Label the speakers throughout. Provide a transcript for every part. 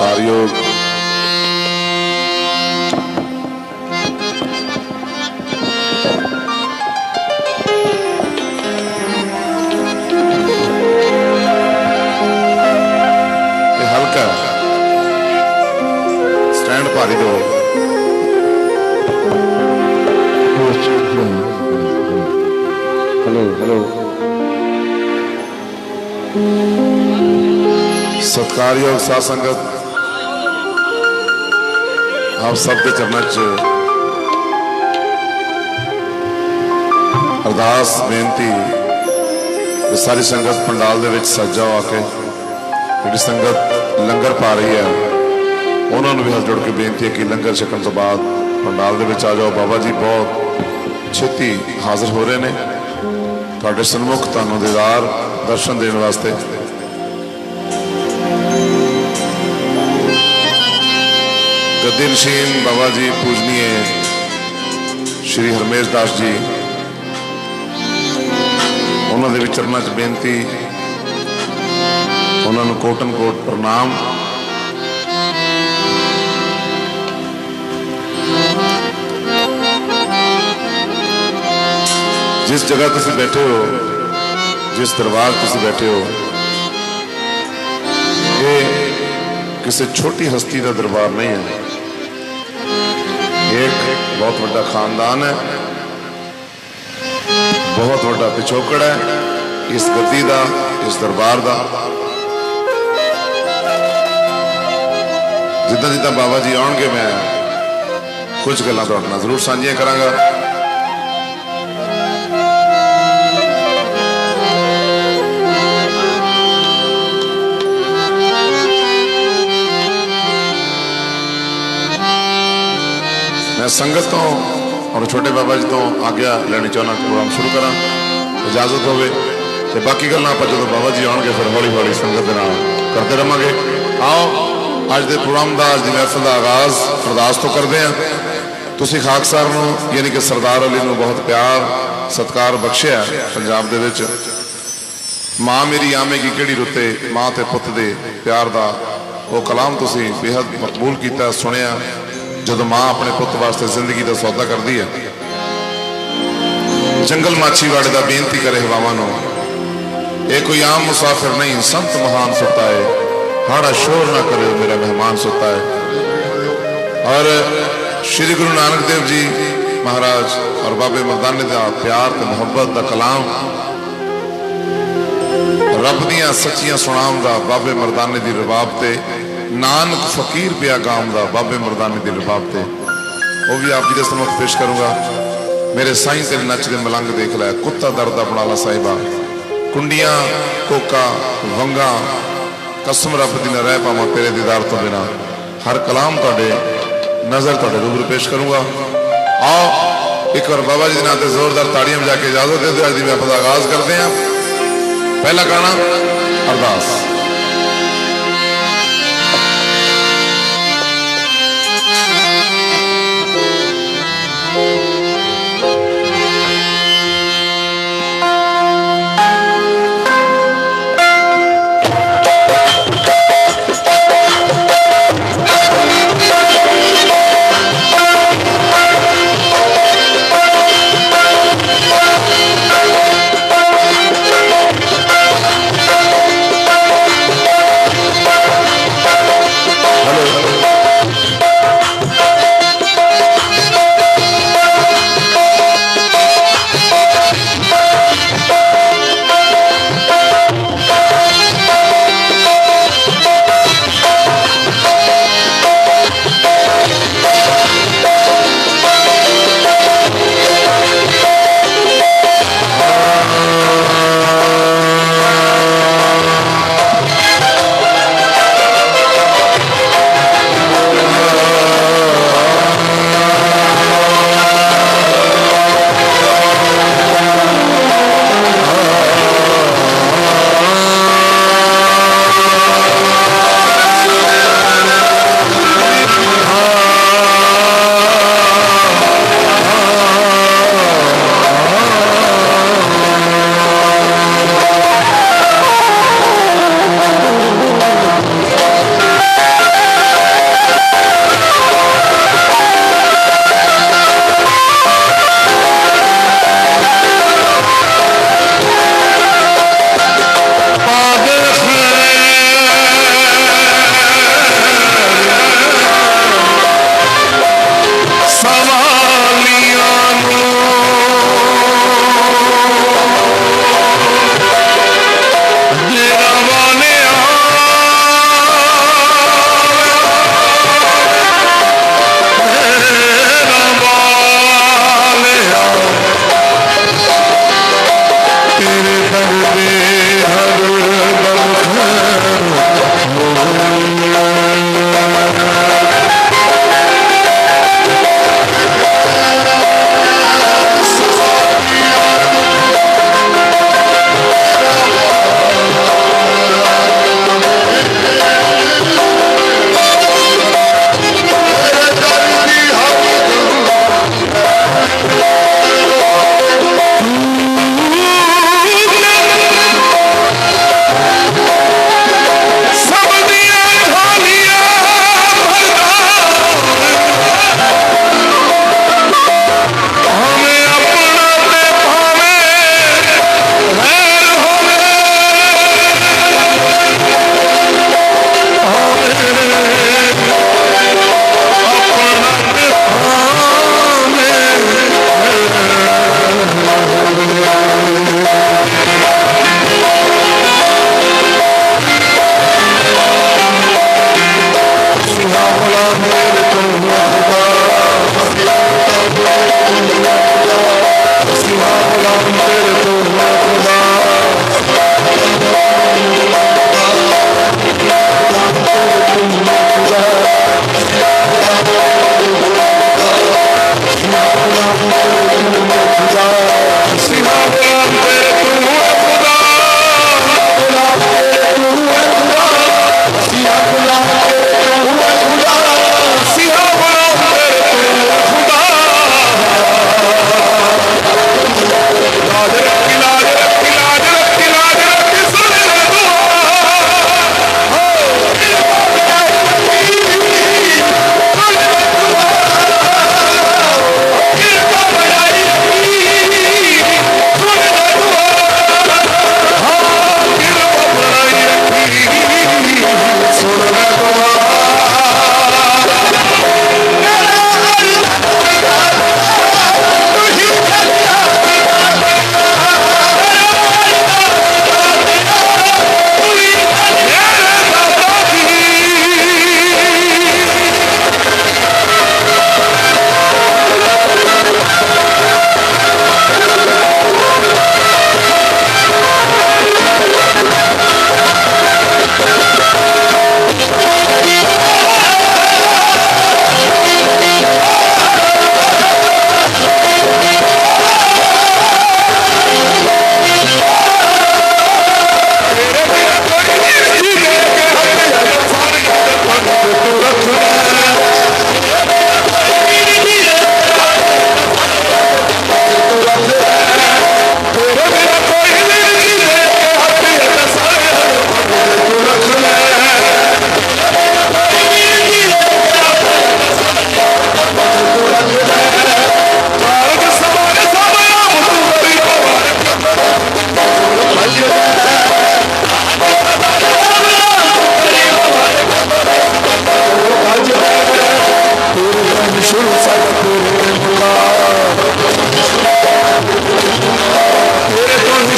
Speaker 1: सत्कारयोग हल्का स्टैंड भारी दो। हेलो हेलो सत्कारयोग साध संगत आप सबके चरणों च अरदास बेनती सारी संगत पंडाल दे विच सज्जा आके जिहड़ी संगत लंगर पा रही है उन्होंने भी हाथ जोड़ के बेनती है कि लंगर छकन तो बाद पंडाल दे विच आ जाओ। बाबा जी बहुत छेती हाजिर हो रहे हैं तुहाडे सन्मुख तुहानूं दीदार दर्शन देने वास्ते। गद्दी नशीन बाबा जी पूजनीय श्री हरमेश दास जी उन्होंने भी चरणों च बेनती उन्होंने कोटन कोट प्रणाम। जिस जगह तुम बैठे हो जिस दरबार तुम बैठे हो ये किसी छोटी हस्ती का दरबार नहीं है। एक बहुत बड़ा खानदान है बहुत बड़ा पिछोकड़ है इस गद्दी का इस दरबार का। जिदा जिदा बाबा जी आउणगे मैं कुछ गल्लां तुहाडे नाल जरूर साझियां करांगा। मैं संगत तो और छोटे बाबा जी तो आग्या लेनी चाहना प्रोग्राम शुरू करा इजाजत होवे ते बाकी गल्लां आपां जदों बाबा जी आउणगे फिर हौली हौली संगत दे नाल करते रहांगे। आओ अज दे प्रोग्राम का अज दी महफिल का आगाज अरदास तो करते हैं। तुसीं खाकसार नूं यानी कि सरदार अली नूं बहुत प्यार सत्कार बख्शिया पंजाब दे विच। मां मेरी आवेगी किहड़ी रुते मां ते पुत दे प्यार दा वो कलाम तुसीं बेहद मकबूल किया सुनिया जदों मां अपने पुत वास्ते जिंदगी का सौदा करती है। जंगल माछीवाड़े का बेनती करे हवावां नूं ये कोई आम मुसाफिर नहीं संत महान सुता है हाड़ा शोर ना करे मेरा मेहमान सुता है। और श्री गुरु नानक देव जी महाराज और बाबे मर्दाने का प्यार ते मुहब्बत का कलाम रब दियां सच्चियां सुनाम दा बाबे मर्दाने दी रबाब ते नानक फकीर पिया गाम दा बाबे मर्दाने दी रबाब ते वो भी आप जी के समक्ष पेश करूंगा। मेरे साईं तेरे नचदे मलंग देख लै कुत्ता दर्द अपना ला साहिबा कुंडियां कोका वंगा कसम रब दी न रह पावां तेरे दीदार तो बिना। हर कलाम तुहाडे नजर तुहाडे रूबरू पेश करूंगा। आओ एक बार बाबा जी के नाम से जोरदार ताड़ियां बजा के इजाजत दे दो। अज दी महफिल दा आगाज करते हैं। पहला गाना अरदास।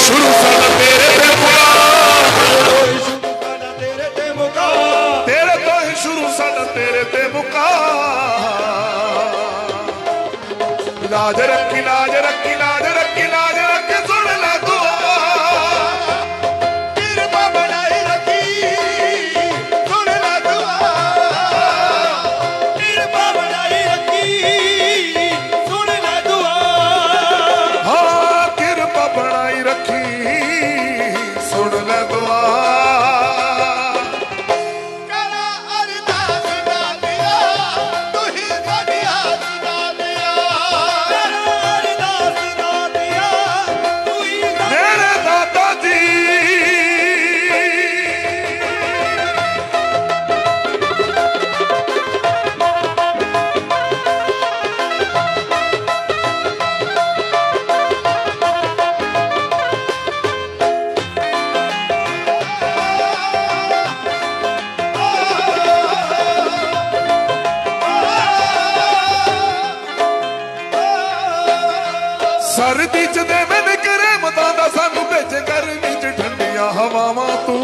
Speaker 1: शुरू साडा तेरे ते मुका, तेरे तो ही शुरू साडा तेरे ते मुका। लाज रखी लाज रखी लाज रखी लाज रखी सुन ले दुआ,
Speaker 2: किरपा बनाई रखी सुन ले दुआ, किरपा बनाई रखी सुन ले दुआ।
Speaker 1: हाँ किरपा बनाई रखी सुन ले दुआ।
Speaker 2: करा अरदास दातिया तू ही साडी आस दातिया, करा अरदास दातिया तू ही
Speaker 1: मेरे दादा जी ਸਰਦੀ ਚ ਦੇਵੇਂ ਨਿਕਰੇ ਮਤਾਂ ਦਾ ਸਾਨੂੰ ਭੇਜ ਗਰਮੀ ਚ ਠੰਡੀਆਂ ਹਵਾਵਾਂ ਤੂੰ।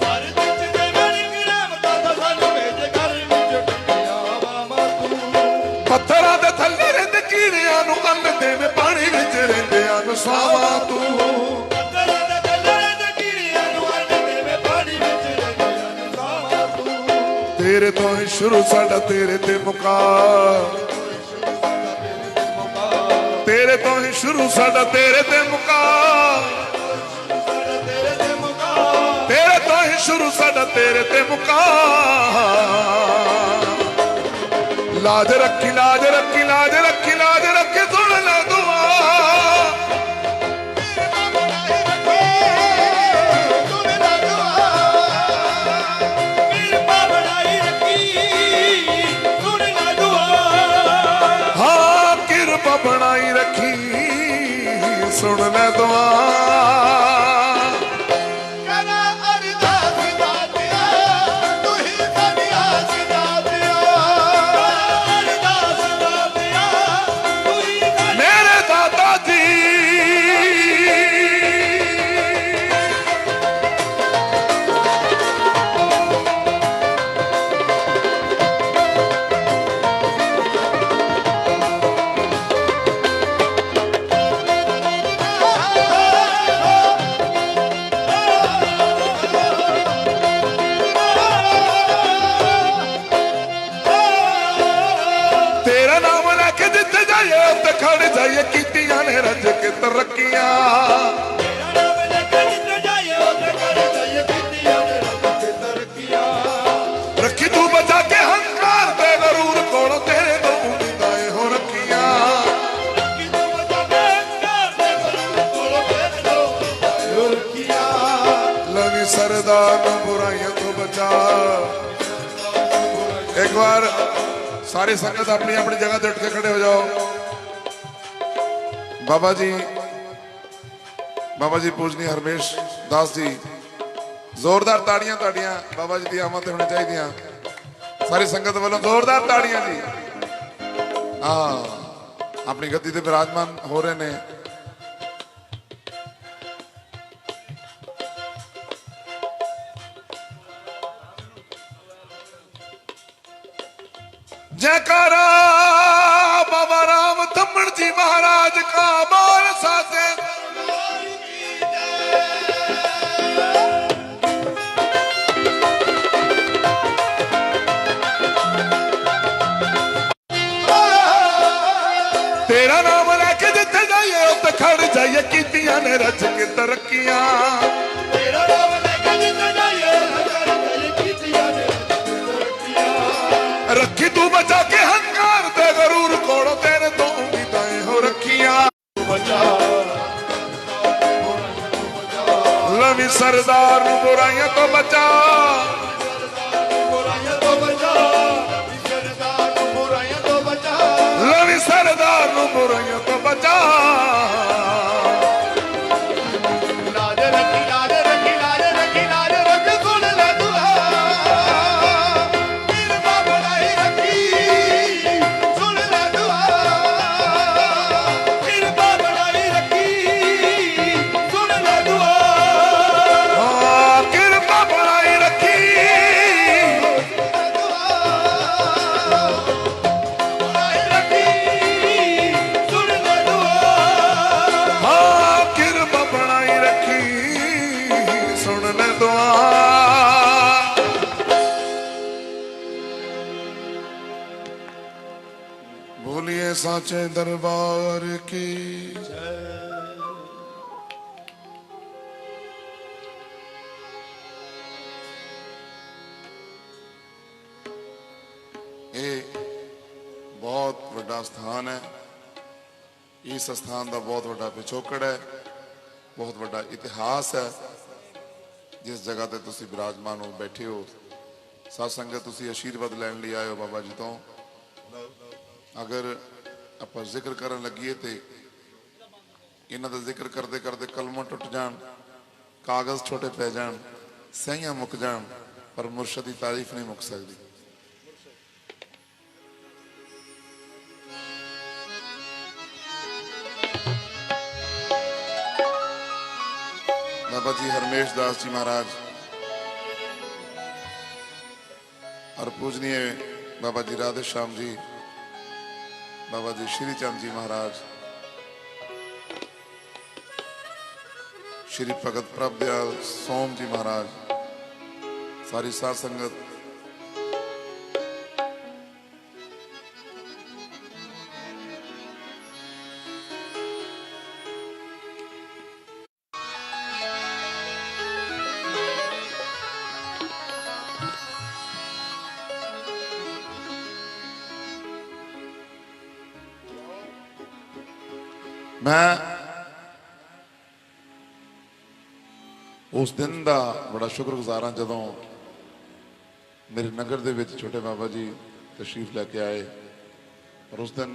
Speaker 2: ਹਰ ਵਿੱਚ ਦੇ ਬਣੀ ਰਹਿਮਤਾਂ ਦਾ ਸਾਨੂੰ ਭੇਜ ਗਰਮੀ ਚ ਠੰਡੀਆਂ ਹਵਾਵਾਂ ਤੂੰ।
Speaker 1: ਪੱਥਰਾਂ ਦੇ ਥੱਲੇ ਰਹਿੰਦੇ ਕੀੜਿਆਂ ਨੂੰ ਅੰਨ ਦੇਵੇਂ ਪਾਣੀ ਵਿੱਚ ਰਹਿੰਦਿਆਂ ਨੂੰ ਸਾਵਾਂ ਤੂੰ।
Speaker 2: ਪੱਥਰਾਂ ਦੇ ਥੱਲੇ ਰਹਿੰਦੇ ਕੀੜਿਆਂ ਨੂੰ ਅੰਨ ਦੇਵੇਂ ਪਾਣੀ ਵਿੱਚ ਰਹਿੰਦਿਆਂ ਨੂੰ ਸਾਵਾਂ ਤੂੰ।
Speaker 1: ਤੇਰੇ ਤੋਂ ਹੀ ਸ਼ੁਰੂ ਸਾਡਾ ਤੇਰੇ ਤੇ ਮੁਕਾ, तेरे तो ही शुरू साडा तेरे ते मुका,
Speaker 2: तेरे ते मुका,
Speaker 1: तेरे तो ही शुरू साडा तेरे ते मुका। लाज रखी लाज रखी लाज रखी लाज रखी सुन ले दुआ,
Speaker 2: किरपा बनाई रखी सुन ले दुआ, किरपा बनाई रखी सुन ले दुआ।
Speaker 1: हाँ किरपा बनाई रखी सुन ले दुआ।
Speaker 2: करा अरदास दातिया तू ही साडी आस दातिया, अरदास दातिया तू ही साडी।
Speaker 1: मेरे दादा जी तेरा नाम लेके जिथे जाइए उत्ते खड़ जाइए, कीतियां ने रज के तरक्कियां।
Speaker 2: तेरा नाम लेके जिथे जाइए उते कर जाइए कीतियां ने रब की तरक्कियां।
Speaker 1: रखी तू बचा के हंकार ते गरूर कोलों तेरे दो उम्मीदां हो रखियां।
Speaker 2: कि तू बचा के कर दे गुरु कोलों तेरे दो रुकिया।
Speaker 1: लवी सरदार नूं बुराइयां तो बचा। एक बार सारी संगत अपनी अपनी जगह ते उठ के खड़े हो जाओ। बाबा जी पूजनीय हरमेश दास जी, जोरदार ताड़ियां ताड़ियां बाबा जी दी आमद ते होनी चाहिए। सारी संगत वालों जोरदार ताड़ियां जी। हाँ अपनी गद्दी ते विराजमान हो रहे ने। जयकारा बाबा राम थम्मण जी महाराज का बोल साथे। तेरा नाम लेके जिथे जाइए उत्ते खड़ जाइए, कीतियां ने रज के तरक्कियां।
Speaker 2: तेरा नाम लेके जिथे जाइए उते कर जाइए कीतियां ने रब की तरक्कियां।
Speaker 1: रखी तू बचा के हंकार ते गरूर कोलों तेरे तो उम्मीदां हो रखियां।
Speaker 2: बचा
Speaker 1: लवी सरदार नूं बुराइयां तो बचा,
Speaker 2: बुराइयां तो बचा, सरदार को बुराइयां तो बचा।
Speaker 1: लवी सरदार नूं बुराइयां तो बचा।
Speaker 2: लाज रखी लाज रखी लाज रखी लाज रखी सुन ले दुआ, किरपा बनाई रखी सुन ले दुआ, किरपा बनाई रखी सुन ले
Speaker 1: साचे दरबार की। ये बहुत बड़ा स्थान है। इस स्थान का बहुत बड़ा पिछोकड़ है, बहुत बड़ा इतिहास है। जिस जगह ते तुसी विराजमान हो बैठे हो, साध संगत तुसी आशीर्वाद लैन लिए आए हो बाबा जी तो। अगर आप जिक्र करन लगिए तो इन्हां दा जिक्र करते करते कलमां टुट जान, कागज़ छोटे पै जान, सहियां मुक जान, पर मुर्शद की तारीफ नहीं मुक सकती। बाबा जी हरमेश दास जी महाराज और पूजनीय बाबा जी राधे श्याम जी, बाबा जी श्री चंद जी महाराज, श्री भगत प्रभदयाल सोम जी महाराज, सारी साध संगत, मैं उस दिन का बड़ा शुक्रगुजार हाँ जदों मेरे नगर दे विच छोटे बाबा जी तशरीफ लैके आए। और उस दिन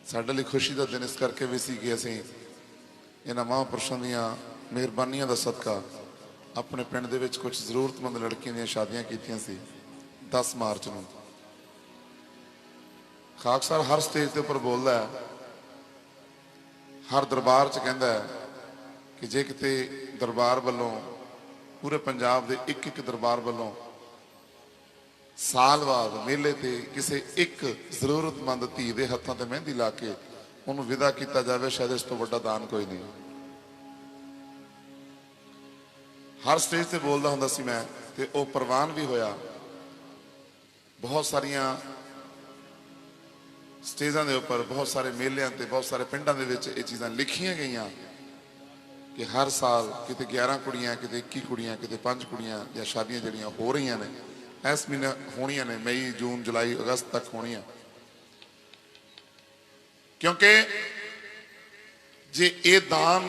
Speaker 1: साडे लई खुशी का दिन इस करके भी सी कि असीं इन्हां महापुरुषां दीयां मेहरबानियां दा सदका अपने पिंड दे विच कुछ जरूरतमंद लड़कियां दीयां शादियां कीतियां सी 10 मार्च नूं। खाकसार हर स्टेज के उपर बोलदा है, हर दरबार च कहता है कि जे किते दरबार वालों पूरे पंजाब के एक एक दरबार वालों साल बाद मेले ते किसी एक जरूरतमंद धी के हथों ते मेहंदी ला के उन्होंने विदा किया जाए, शायद इस तो बड़ा दान कोई नहीं। हर स्टेज से बोलता होंदा सी मैं, ते वो प्रवान भी होया। बहुत सारिया स्टेजा के उपर, बहुत सारे मेलियां ते बहुत सारे पिंडां दे विच ये चीज़ां लिखियां गईयां कि हर साल किते 11 कुड़ियां, किते 21 कुड़ियां, किते 5 कुड़ियां या शादियां जड़ियां हो रही ने इस महीने होनियां ने, मई जून जुलाई अगस्त तक होनियां। क्योंकि जे ये दान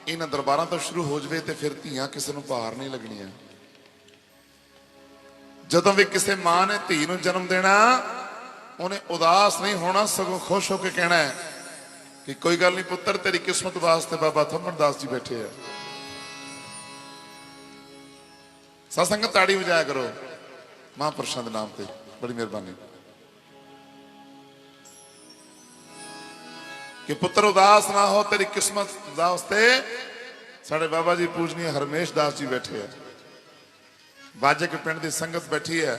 Speaker 1: इन्हां दरबारां तो शुरू हो जाए तो फिर धियां किसी नूं भार नहीं लगनियां। जदों भी किसी मां ने धी नूं जन्म देना, उन्हें उदास नहीं होना, सगों खुश होकर कहना है कि कोई गल नहीं पुत्र, तेरी किस्मत वास्ते बाबा थम्मणदास जी बैठे है। सत्संगत ताड़ी बजाया करो महापुरुषों के नाम पे, बड़ी मेहरबानी। कि पुत्र उदास ना हो, तेरी किस्मत वास्ते साढ़े बाबा जी पूजनीय हरमेश दास जी बैठे है, बाजे के पिंड की संगत बैठी है।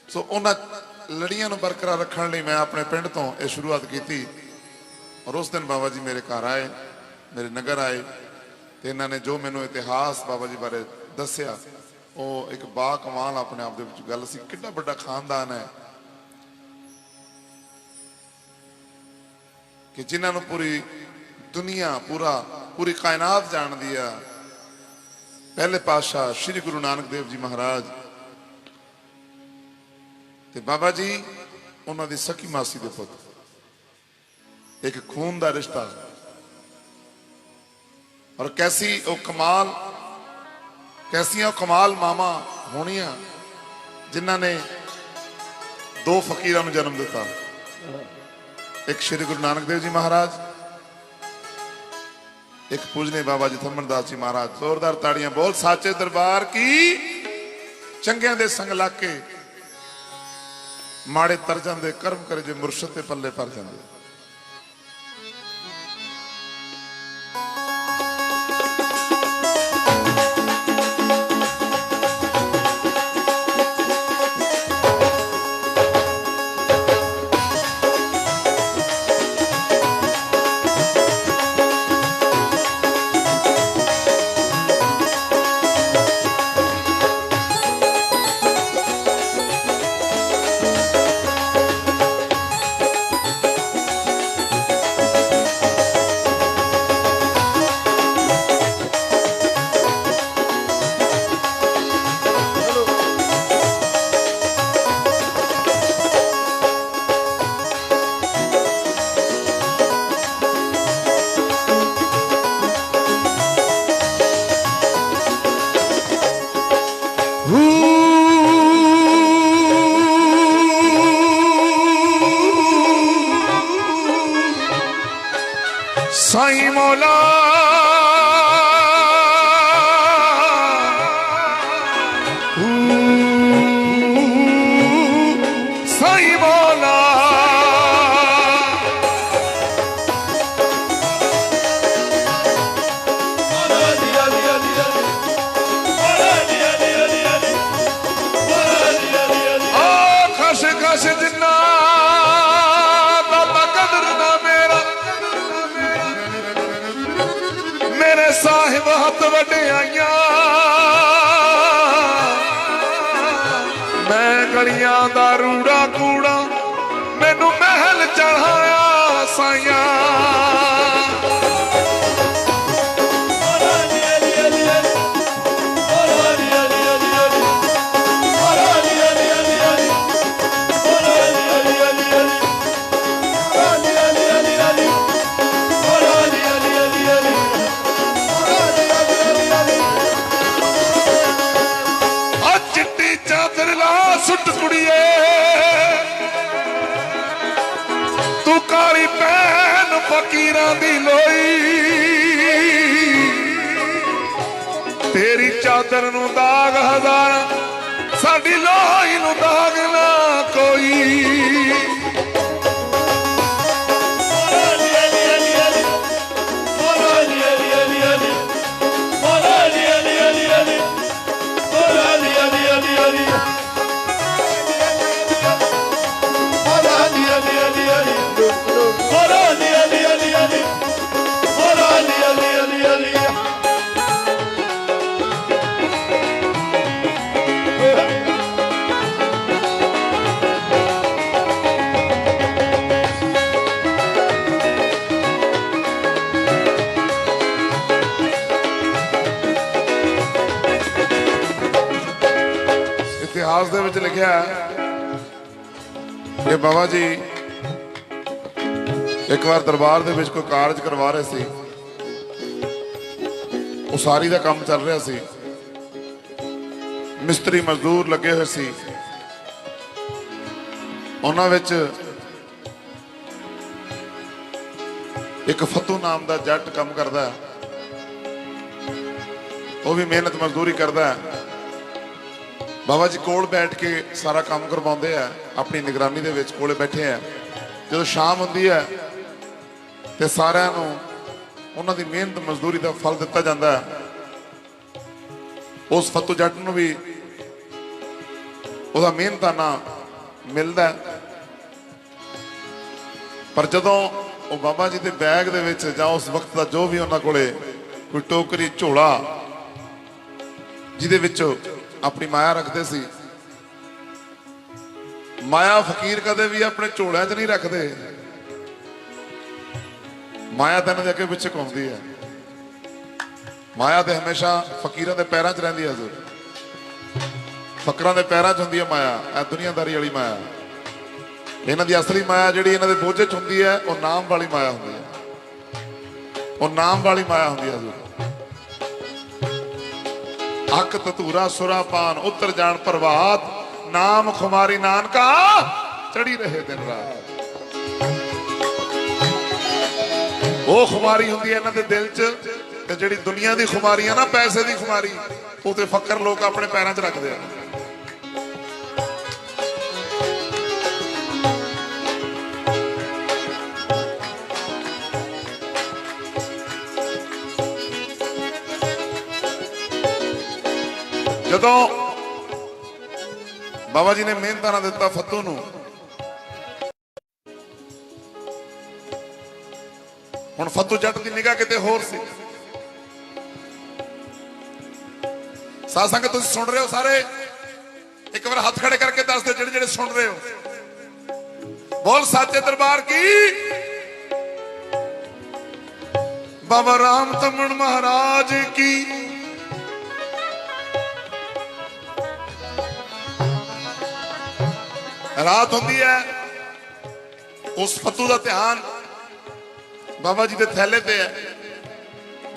Speaker 1: सो उन्होंने लड़ियां बरकरार रखने लिए मैं अपने पिंड तो यह शुरुआत की। और उस दिन बाबा जी मेरे घर आए, मेरे नगर आए, तो इन्होंने जो मैनू इतिहास बाबा जी बारे दसिया, वो एक बा कमाल अपने आप के गल सी। कितना बड़ा खानदान है कि जिन्होंने पूरी दुनिया, पूरी कायनात जान दी है। पहले पातशाह श्री गुरु नानक देव जी महाराज ते बाबा जी उन्होंने सकी मासी दे पुत, एक खून का रिश्ता। और कैसी वो कमाल, कैसियां कमाल मामा होनियां जिन्हों ने 2 फकीरों को जन्म दिता, एक श्री गुरु नानक देव जी महाराज, एक पूजने बाबा जी थम्मणदास जी महाराज। जोरदार ताड़ियां बोल साचे दरबार की। चंगियां दे संग लग के माड़े तर जांदे, कर्म करे जे मुर्शद ते पल्ले पर जांदे। ਸਾਹਿਬ ਹੱਥ ਵਡਿਆਈਆਂ ਮੈਂ ਗਲੀਆਂ ਦਾ ਰੂੜਾ ਕੂੜਾ ਮੈਨੂੰ ਮਹਿਲ ਚੜਾਇਆ ਸਾਈਆਂ ਸੁੱਟ ਕੁੜੀਏ ਤੂੰ ਕਾਲੀ ਪੈਨ ਫਕੀਰਾਂ ਦੀ ਲੋਈ ਤੇਰੀ ਚਾਦਰ ਨੂੰ ਦਾਗ ਹਜ਼ਾਰਾਂ ਸਾਡੀ ਲੋਈ ਨੂੰ ਦਾਗ ਨਾ ਕੋਈ ਇਤਿਹਾਸ ਦੇ ਵਿੱਚ ਲਿਖਿਆ ਕਿ ਬਾਬਾ ਜੀ ਇੱਕ ਵਾਰ ਦਰਬਾਰ ਦੇ ਵਿੱਚ ਕੋਈ ਕਾਰਜ ਕਰਵਾ ਰਹੇ ਸੀ ਉਸਾਰੀ ਦਾ ਕੰਮ ਚੱਲ ਰਿਹਾ ਸੀ ਮਿਸਤਰੀ ਮਜ਼ਦੂਰ ਲੱਗੇ ਹੋਏ ਸੀ ਉਹਨਾਂ ਵਿੱਚ ਇੱਕ ਫਤੂ ਨਾਮ ਦਾ ਜੱਟ ਕੰਮ ਕਰਦਾ ਉਹ ਵੀ ਮਿਹਨਤ ਮਜ਼ਦੂਰੀ ਕਰਦਾ ਬਾਬਾ ਜੀ ਕੋਲ ਬੈਠ ਕੇ ਸਾਰਾ ਕੰਮ ਕਰਵਾਉਂਦੇ ਆ ਆਪਣੀ ਨਿਗਰਾਨੀ ਦੇ ਵਿੱਚ ਕੋਲੇ ਬੈਠੇ ਆ ਜਦੋਂ ਸ਼ਾਮ ਹੁੰਦੀ ਹੈ ਤੇ ਸਾਰਿਆਂ ਨੂੰ ਉਹਨਾਂ ਦੀ ਮਿਹਨਤ ਮਜ਼ਦੂਰੀ ਦਾ ਫਲ ਦਿੱਤਾ ਜਾਂਦਾ ਹੈ ਉਸ ਫਤੂ ਜੱਟ ਨੂੰ ਵੀ ਉਹਦਾ ਮਿਹਨਤਾਨਾ ਮਿਲਦਾ ਪਰ ਜਦੋਂ ਉਹ ਬਾਬਾ ਜੀ ਦੇ ਬੈਗ ਦੇ ਵਿੱਚ ਜਾਂ ਉਸ ਵਕਤ ਦਾ ਜੋ ਵੀ ਉਹਨਾਂ ਕੋਲੇ ਕੋਈ ਟੋਕਰੀ ਝੋਲਾ ਜਿਹਦੇ ਵਿੱਚ ਆਪਣੀ ਮਾਇਆ ਰੱਖਦੇ ਸੀ ਮਾਇਆ ਫਕੀਰ ਕਦੇ ਵੀ ਆਪਣੇ ਝੋਲਿਆਂ 'ਚ ਨਹੀਂ ਰੱਖਦੇ ਮਾਇਆ ਤਾਂ ਇਹਨਾਂ ਦੇ ਅੱਗੇ ਪਿੱਛੇ ਘੁੰਮਦੀ ਹੈ ਮਾਇਆ ਤੇ ਹਮੇਸ਼ਾ ਫਕੀਰਾਂ ਦੇ ਪੈਰਾਂ 'ਚ ਰਹਿੰਦੀ ਹੈ ਫਕਰਾਂ ਦੇ ਪੈਰਾਂ 'ਚ ਹੁੰਦੀ ਹੈ ਮਾਇਆ ਇਹ ਦੁਨੀਆਦਾਰੀ ਵਾਲੀ ਮਾਇਆ ਇਹਨਾਂ ਦੀ ਅਸਲੀ ਮਾਇਆ ਜਿਹੜੀ ਇਹਨਾਂ ਦੇ ਬੋਝੇ 'ਚ ਹੁੰਦੀ ਹੈ ਉਹ ਨਾਮ ਵਾਲੀ ਮਾਇਆ ਹੁੰਦੀ ਹੈ ਉਹ ਨਾਮ ਵਾਲੀ ਮਾਇਆ ਹੁੰਦੀ ਹੈ ਅੱਖ ਤਤੂਰਾ ਸੁਰਾ ਪਾਨ ਉਤਰ ਜਾਣ ਪ੍ਰਭਾਤ ਨਾਮ ਖੁਮਾਰੀ ਨਾਨਕਾ ਚੜੀ ਰਹੇ ਦਿਨ ਰਾਤ ਉਹ ਖੁਮਾਰੀ ਹੁੰਦੀ ਹੈ ਇਹਨਾਂ ਦੇ ਦਿਲ 'ਚ ਤੇ ਜਿਹੜੀ ਦੁਨੀਆ ਦੀ ਖੁਮਾਰੀ ਆ ਨਾ ਪੈਸੇ ਦੀ ਖੁਮਾਰੀ ਉਹ ਤੇ ਫਕਰ ਲੋਕ ਆਪਣੇ ਪੈਰਾਂ 'ਚ ਰੱਖਦੇ ਆ ਜਦੋਂ ਬਾਬਾ ਜੀ ਨੇ ਮਿਹਨਤਾਨਾ ਦਿੱਤਾ ਫਤੂ ਨੂੰ ਹੁਣ ਫਤੂ ਜੱਟ ਦੀ ਨਿਗਾਹ ਕਿਤੇ ਹੋਰ ਸੀ ਸਾਧ ਸੰਗਤ ਤੁਸੀਂ ਸੁਣ ਰਹੇ ਹੋ ਸਾਰੇ ਇੱਕ ਵਾਰ ਹੱਥ ਖੜੇ ਕਰਕੇ ਦੱਸ ਦਿਓ ਜਿਹੜੇ ਜਿਹੜੇ ਸੁਣ ਰਹੇ ਹੋ ਬੋਲ ਸਾਚੇ ਦਰਬਾਰ ਕੀ ਬਾਬਾ ਰਾਮ ਤਮਣ ਮਹਾਰਾਜ ਕੀ ਰਾਤ ਹੁੰਦੀ ਹੈ ਉਸ ਫਤੂ ਦਾ ਧਿਆਨ ਬਾਬਾ ਜੀ ਦੇ ਥੈਲੇ ਤੇ ਹੈ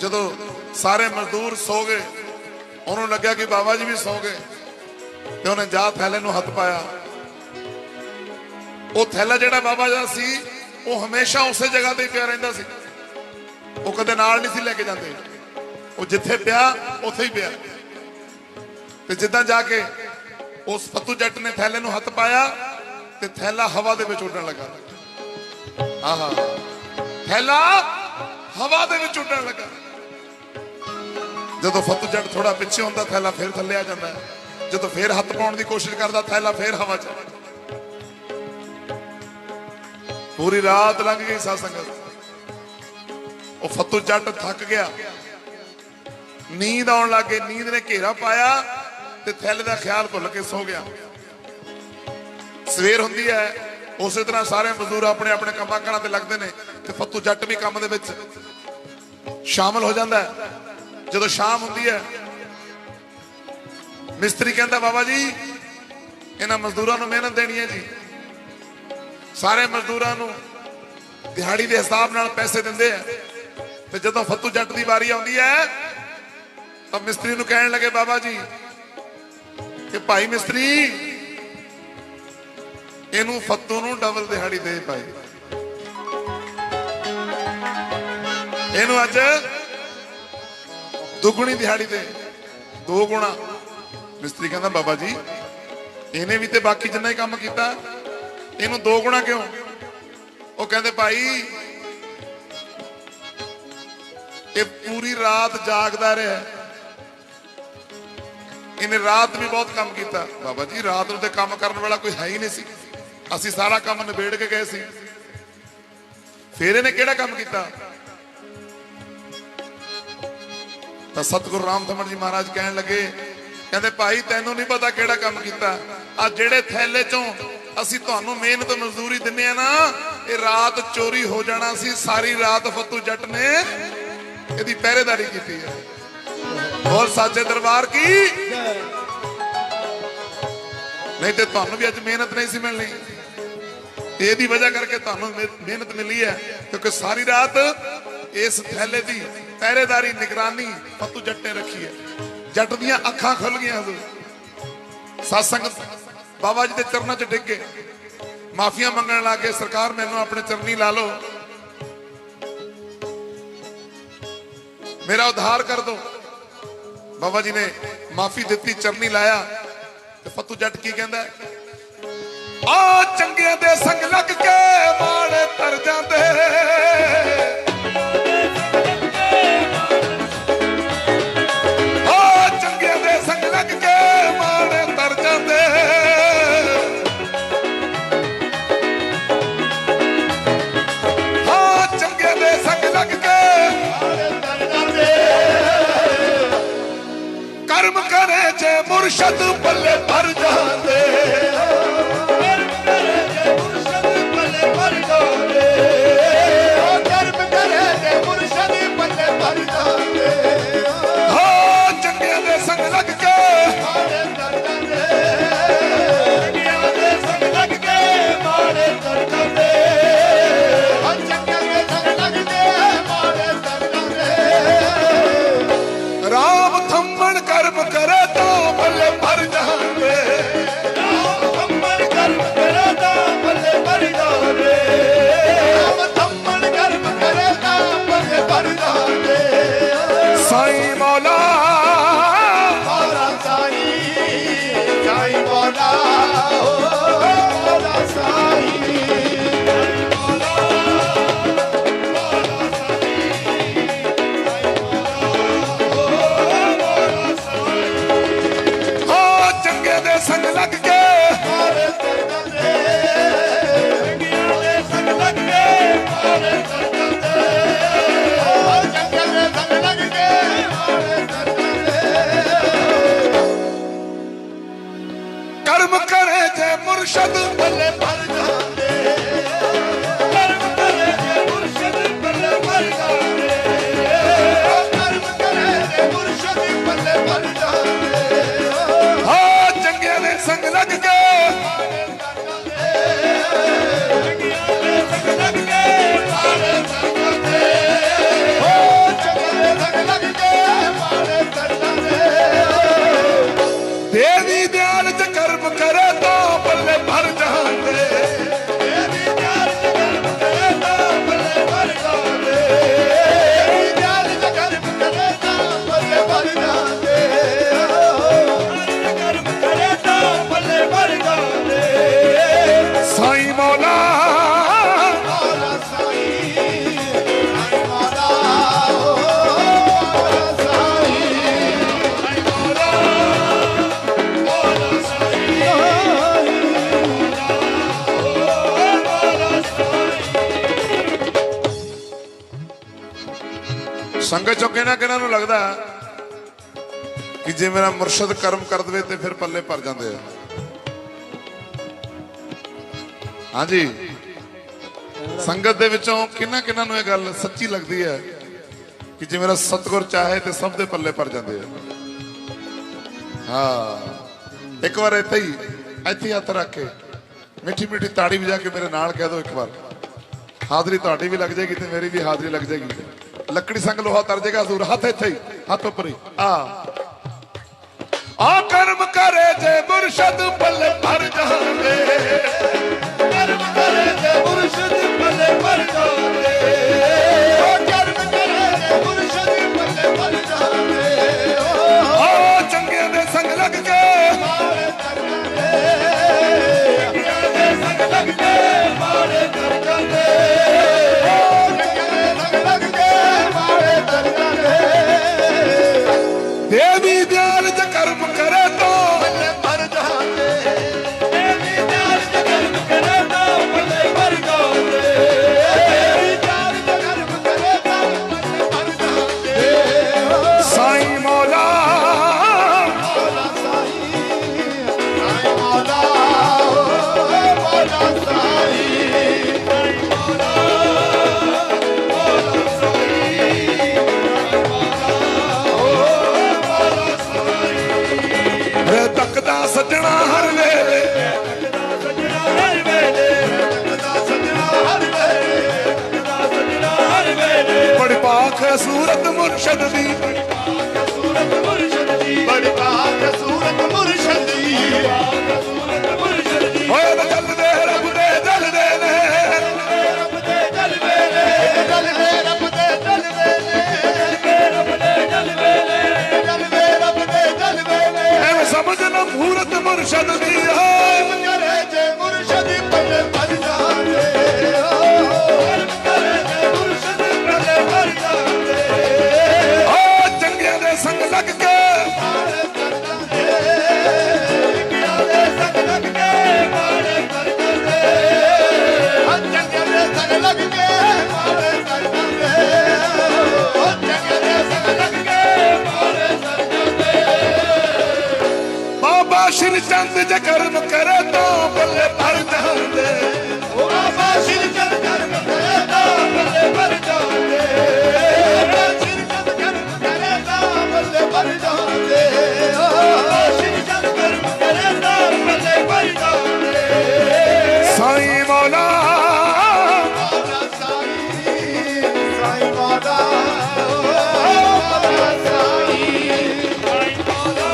Speaker 1: ਜਦੋਂ ਸਾਰੇ ਮਜ਼ਦੂਰ ਸੋ ਗਏ ਉਹਨੂੰ ਲੱਗਿਆ ਕਿ ਬਾਬਾ ਜੀ ਵੀ ਸੋ ਗਏ ਤੇ ਉਹਨੇ ਜਾ ਥੈਲੇ ਨੂੰ ਹੱਥ ਪਾਇਆ ਉਹ ਥੈਲਾ ਜਿਹੜਾ ਬਾਬਾ ਜੀ ਦਾ ਸੀ ਉਹ ਹਮੇਸ਼ਾ ਉਸੇ ਜਗ੍ਹਾ ਤੇ ਪਿਆ ਰਹਿੰਦਾ ਸੀ ਉਹ ਕਦੇ ਨਾਲ ਨਹੀਂ ਸੀ ਲੈ ਕੇ ਜਾਂਦੇ ਉਹ ਜਿੱਥੇ ਪਿਆ ਉੱਥੇ ਹੀ ਪਿਆ ਤੇ ਜਿੱਦਾਂ ਜਾ ਕੇ ਉਸ ਫਤੂ ਜੱਟ ਨੇ ਥੈਲੇ ਨੂੰ ਹੱਥ ਪਾਇਆ ਤੇ ਥੈਲਾ ਹਵਾ ਦੇ ਵਿੱਚ ਉੱਡਣ ਲੱਗਾ ਆਹਾ ਥੈਲਾ ਹਵਾ ਦੇ ਵਿੱਚ ਉੱਡਣ ਲੱਗਾ ਜਦੋਂ ਫਤੂ ਜੱਟ ਥੋੜਾ ਪਿੱਛੇ ਹੁੰਦਾ ਥੈਲਾ ਫਿਰ ਥੱਲੇ ਆ ਜਾਂਦਾ ਜਦੋਂ ਫਿਰ ਹੱਥ ਪਾਉਣ ਦੀ ਕੋਸ਼ਿਸ਼ ਕਰਦਾ ਥੈਲਾ ਫਿਰ ਹਵਾ 'ਚ ਪੂਰੀ ਰਾਤ ਲੰਘ ਗਈ ਸਾਧ ਸੰਗਤ ਉਹ ਫਤੂ ਜੱਟ ਥੱਕ ਗਿਆ नींद आउण लग गई, नींद ने घेरा पाया ते थैले दा ख्याल भुल के सो गया। सवेर हुंदी है, उस तरह सारे मजदूर अपने अपने कामां कारां ते लगदे ने ते फत्तू जट भी काम दे विच शामिल हो जाता है। जदों शाम हुंदी है, मिस्त्री कहता बाबा जी इन्हां मजदूरां नूं मेहनत देनी है जी। सारे मजदूरां नूं दिहाड़ी के हिसाब नाल पैसे दिंदे हैं ते जदों फत्तू जट की वारी आउंदी है तो मिस्त्री नूं कहण लगे बाबा जी कि भाई मिस्त्री इनू फत्तू नूं डबल दिहाड़ी दे पाई, इनू अज दुगुनी दिहाड़ी दे, 2 गुणा। मिस्त्री कहता बाबा जी इन्हें भी तो बाकी जिन्ना ही काम किया, इनू 2 गुणा क्यों? वो कहते भाई ये पूरी रात जागदा रहा, इन्हें रात भी बहुत काम किया। बाबा जी रात नूं ते काम करने वाला कोई है ही नहीं सी, असी सारा काम निबेड़ के गए सी, फिर इन्हें केड़ा काम किया? तो सतगुरु राम थमन जी महाराज कहन लगे, कहते भाई तैनू नहीं पता केड़ा काम किया, आ जेड़े थैले चों असी तुहानू मेहनत मजदूरी दिन्ने आ ना, ये रात चोरी हो जाना सी। सारी रात फत्तू जट ने इहदी पहरेदारी की है। और साचे दरबार की नहीं तो तुहानू भी अज मेहनत नहीं सी मिलनी, इहदी वजह करके तुहानू मेहनत मिली है, क्योंकि सारी रात इस थैले दी पहरेदारी निगरानी फत्तू जट ने रखी है। जट दियां अखां खुल गई। सत्संग बाबा जी के चरणों च डिग गए, माफिया मंगन लग गए, सरकार मैनू अपने चरनी ला लो, मेरा उद्धार कर दो। बाबा जी ने माफी दी, चरनी लाया तो फत्तू जट की कहंदा आ चंगियां दे संग लग के माड़े तर जांदे, आ चंगियां दे संग लग के माड़े तर जांदे, आ चंगियां दे संग लग के माड़े तर जांदे, कर्म करे जे मुर्शद पल्ले भर जांदे, कर्म करे जे मुर्शद पल्ले भर जांदे, कर्म करे जे मुर्शद पल्ले भर जांदे, हो चंगियां दे संग लग के माड़े तर जांदे, चंगियां दे संग लग के माड़े तर जांदे, हो चंगियां दे संग लग के माड़े तर जांदे। राम थम्मण कर्म करे तो बल्ले भर जांदे, राम थम्मण कर्म करे तो बल्ले भर जांदे, राम थम्मण कर्म करे तो बल्ले भर जांदे। साईं मौला मौला साईं, साईं मौला मौला साईं, मौला मौला साईं, हो चंगे दे संग लग के मारे तर जांदे, चंगियां दे संग लग के मारे तर जांदे, हो चंगे दे संग लग के मारे तर जांदे। कर्म करे जे मुर्शद बल्ले भर जांदे, कर्म करे जे मुर्शद बल्ले भर जांदे, कर्म करे जे मुर्शद बल्ले भर जांदे, हो चंगियां दे संग लग के मारे तर जांदे, चंगियां दे संग लग के मारे तर जांदे, हो चंगियां दे संग लग के मारे तर जांदे। देवी दयाल च कर्म करे तो बल्ले भर जांदे, देवी दयाल च कर्म करे तो बल्ले भर जांदे, देवी दयाल च कर्म करे तो बल्ले भर जांदे, कर्म करे तो बल्ले भर जांदे। साईं मौला मौला साईं, साईं मौला मौला साईं, साईं मौला मौला साईं, मौला साईं। संगत चों किहना किहना नूं लगदा कि जे मेरा मुर्शद कर्म कर दे तो फिर पल्ले भर जाते हैं। हाँ जी, संगत दे विचों किन्ना किन्ना नूं इह गल सच्ची लगती है कि जे मेरा सतगुर चाहे तो सब दे पल्ले भर जाते हैं। हाँ, एक बार इत्थे ही हथ रख के मिठी मिठी ताड़ी बजा के मेरे नाल कह दो एक बार, हाजरी तुहाडी भी लग जाएगी तो मेरी भी हाजरी लग जाएगी। लकड़ी संग लोहा तर जाएगा हजूर, हाथ इत्थे ही, हाथ उपर ही। आ कर्म करे जे मुर्शद पल्ले भर जाते,
Speaker 2: कर्म करे जे मुर्शिद पल्ले भर जाते, कर्म करे जे मुर्शिद पल्ले भर जाते।
Speaker 1: आ चंगियां दे संग लग के
Speaker 2: मारे कर जाते, चंगियां दे संग लग के मारे कर जाते, चंगियां दे संग लग के मारे कर जाते।
Speaker 1: देवी दयाल ज कर्म करे तो
Speaker 2: पल्ले भर जाते, देवी दयाल ज कर्म करे तो पल्ले भर जाते, देवी दयाल ज कर्म करे तो पल्ले भर जाते।
Speaker 1: साईं मौला
Speaker 2: मौला साईं, साईं मौला, मौला साईं, साईं मौला, मौला साईं, मौला साईं।
Speaker 1: रे तकदा सजना हर वेले,
Speaker 2: सजना हर वेले, सजना हर वेले, सजना हर वेले।
Speaker 1: बड़ी पाक है सूरत मुर्शद दी,
Speaker 2: सूरत मुर्शिद दी, बड़ी पाक सूरत मुर्शिद दी, सूरत मुर्शिद दी।
Speaker 1: होए तो जल दे रब दे जल दे ने,
Speaker 2: रब दे जल वेले, जल दे रब दे जल वेले, रब दे जल वेले, जल दे रब दे जल वेले।
Speaker 1: एवं समझना मूरत मुर्शद दी है।
Speaker 2: कर्म करे जे मुर्शिद पल्ले भर जाते, कर्म करे जे मुर्शिद पल्ले भर जाते।
Speaker 1: आ चंगियां दे संग लग के
Speaker 2: मारे कर जाते, चंगियां दे संग लग के मारे कर जाते, चंगियां दे संग लग के मारे कर जाते, चंगियां दे संग लग के मारे कर जाते।
Speaker 1: बाबा श्री चंद ज कर्म करे तो पल्ले भर जाते।
Speaker 2: बाबा श्री चंद कर्म करे तो पल्ले भर जाते, श्री चंद कर्म करे तो पल्ले भर जाते, श्री चंद कर्म करे तो पल्ले भर जाते।
Speaker 1: साईं मौला
Speaker 2: मौला साईं, साईं मौला, मौला साईं, साईं मौला,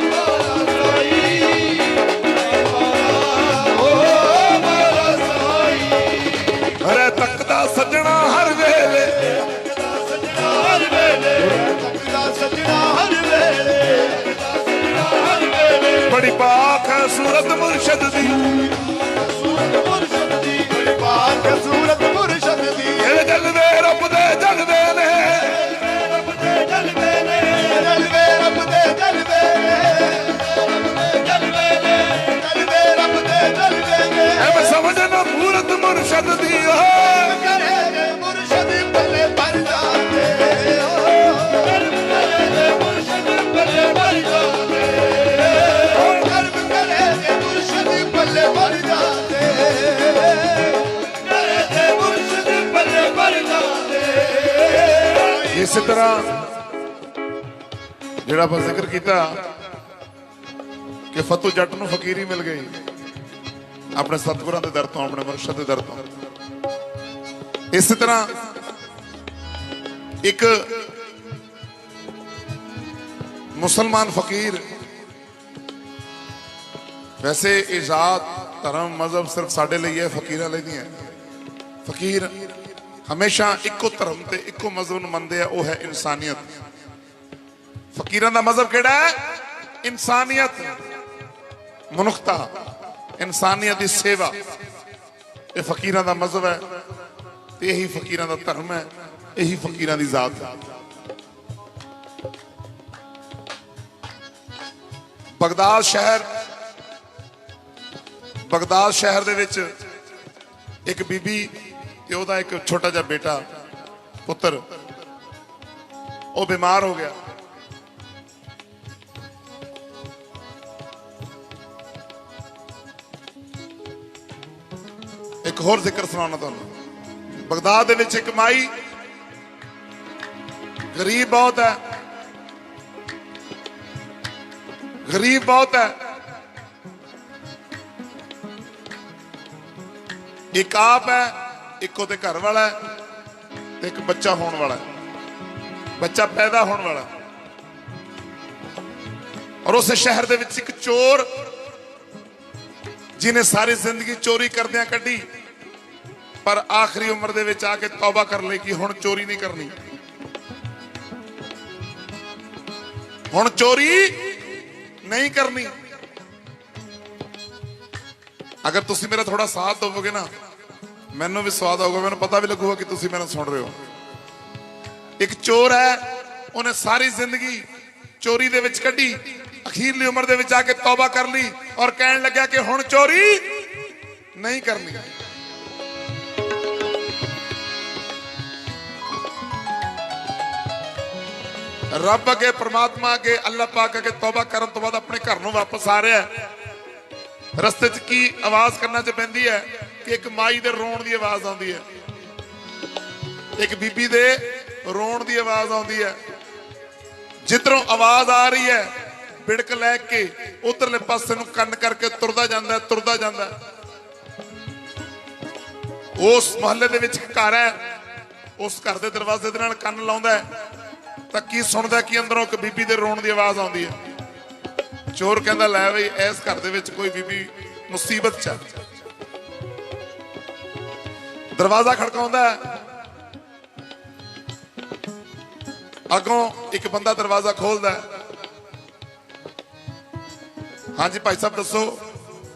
Speaker 2: मौला साईं, साईं मौला, मौला साईं।
Speaker 1: रे तकदा सजना हर वेले,
Speaker 2: सजना हर वेले, तकदा सजना हर वेले, सजना हर वेले।
Speaker 1: बड़ी पाक है सूरत मुर्शद दी,
Speaker 2: सूरत मुर्शिद दी, बड़ी पाक सूरत मुर्शिद दी।
Speaker 1: ए जल दे रब दे जल दे ने,
Speaker 2: रब दे जल वेले, जल वे रब दे जल वेले, जल वेले, जल वे रब दे जल वेले।
Speaker 1: एवं समझना मूरत मुर्शद दी है।
Speaker 2: करे जे मुर्शिद पल्ले भर जाते, कर्म करे जे मुर्शिद पल्ले भर जाते, कर्म करे जे मुर्शिद पल्ले भर जाते, करे जे मुर्शिद पल्ले भर जाते।
Speaker 1: इस तरह ਜਿਹੜਾ ਆਪਾਂ ਜ਼ਿਕਰ ਕੀਤਾ ਕਿ ਫਤੂ ਜੱਟ ਨੂੰ ਫਕੀਰੀ ਮਿਲ ਗਈ ਆਪਣੇ ਸਤਿਗੁਰਾਂ ਦੇ ਦਰ ਤੋਂ, ਆਪਣੇ ਮੁਰਸ਼ਦ ਦੇ ਦਰ ਤੋਂ। ਇਸੇ ਤਰ੍ਹਾਂ ਇੱਕ ਮੁਸਲਮਾਨ ਫਕੀਰ, ਵੈਸੇ ਇਹ ਜ਼ਾਤ ਧਰਮ ਮਜ਼ਹਬ ਸਿਰਫ ਸਾਡੇ ਲਈ ਹੈ, ਫਕੀਰਾਂ ਲਈ ਨਹੀਂ ਹੈ। ਫਕੀਰ ਹਮੇਸ਼ਾ ਇੱਕੋ ਧਰਮ ਤੇ ਇੱਕੋ ਮਜ਼ਹਬ ਨੂੰ ਮੰਨਦੇ ਆ, ਉਹ ਹੈ ਇਨਸਾਨੀਅਤ। ਫਕੀਰਾਂ ਦਾ ਮਜ਼ਹਬ ਕਿਹੜਾ ਹੈ? ਇਨਸਾਨੀਅਤ, ਮਨੁੱਖਤਾ, ਇਨਸਾਨੀਅਤ ਦੀ ਸੇਵਾ। ਇਹ ਫਕੀਰਾਂ ਦਾ ਮਜ਼ਹਬ ਹੈ ਤੇ ਇਹੀ ਫਕੀਰਾਂ ਦਾ ਧਰਮ ਹੈ, ਇਹੀ ਫਕੀਰਾਂ ਦੀ ਜ਼ਾਤ ਹੈ। ਬਗਦਾਦ ਸ਼ਹਿਰ ਦੇ ਵਿੱਚ ਇੱਕ ਬੀਬੀ ਤੇ ਉਹਦਾ ਇੱਕ ਛੋਟਾ ਜਿਹਾ ਬੇਟਾ ਪੁੱਤਰ, ਉਹ ਬਿਮਾਰ ਹੋ ਗਿਆ। होर जिक्र सुनाना तुहानूं। बगदाद दे विच एक माई, गरीब बहुत है, गरीब बहुत है। एक आप है, एक ओहदे घर वाला है, ते एक बच्चा होने वाला है, बच्चा पैदा होने वाला है। और उस शहर दे विच एक चोर जिन्हें सारी जिंदगी चोरी करदियां कड्ढी, पर आखिरी उम्र दे विच आके तौबा कर ली कि हुण चोरी नहीं करनी, हुण चोरी नहीं करनी। अगर तुसी मेरा थोड़ा साथ दोगे ना, मैनू भी स्वाद आऊगा, मैनू पता भी लगूगा कि तुसी मैनू सुन रहे हो। एक चोर है, उन्हें सारी जिंदगी चोरी दे विच कड्ढी, अखीरली उम्र दे विच आके तौबा कर ली और कहने लगा कि हुण चोरी नहीं करनी। रब अगे, परमात्मा अगे, अल्लाह पाक अगे तौबा करन तो बाद अपने घर नूं वापस आ रहा है। रस्ते च की आवाज करना च पैंदी है कि एक माई दे रोण दी आवाज आउंदी है, एक बीबी दे रोण दी आवाज आउंदी है। जिधरों आवाज आ रही है बिड़क लैके उधरले पासे नूं कंन करके तुरदा जांदा है, तुरदा जांदा है। उस मोहल्ले दे विच घर है, उस घर दे दरवाजे दे नाल कंन लाउंदा है तां की सुणदा कि अंदरों एक बीबी दे रोण दी आवाज आउंदी है। चोर कहंदा लै बई इस घर दे विच कोई बीबी मुसीबत च, दरवाजा खड़काउंदा है। अगों एक बंदा दरवाजा खोलदा है। हाँ जी भाई साहब दसो।